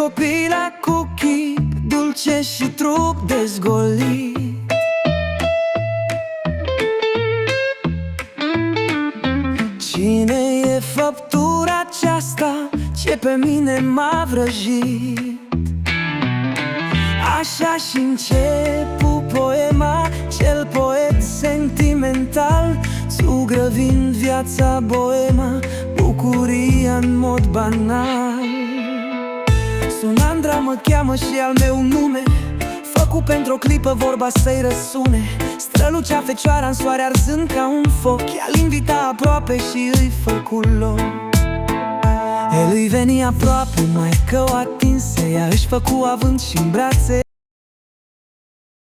copila cu chip dulce și trup dezgolit. Cine e făptura aceasta ce pe mine m-a vrăjit? Așa și începu poema, cel poet sentimental, zugrăvind viața boema, bucuria în mod banal. Sunandra mă cheamă și al meu nume, făcut pentru o clipă vorba să-i răsune. Strălucea fecioara în soare arzând ca un foc, ea-l invita aproape și îi făcu loc. El îi veni aproape, mai că o atinse, ea își făcu avânt și în brațe.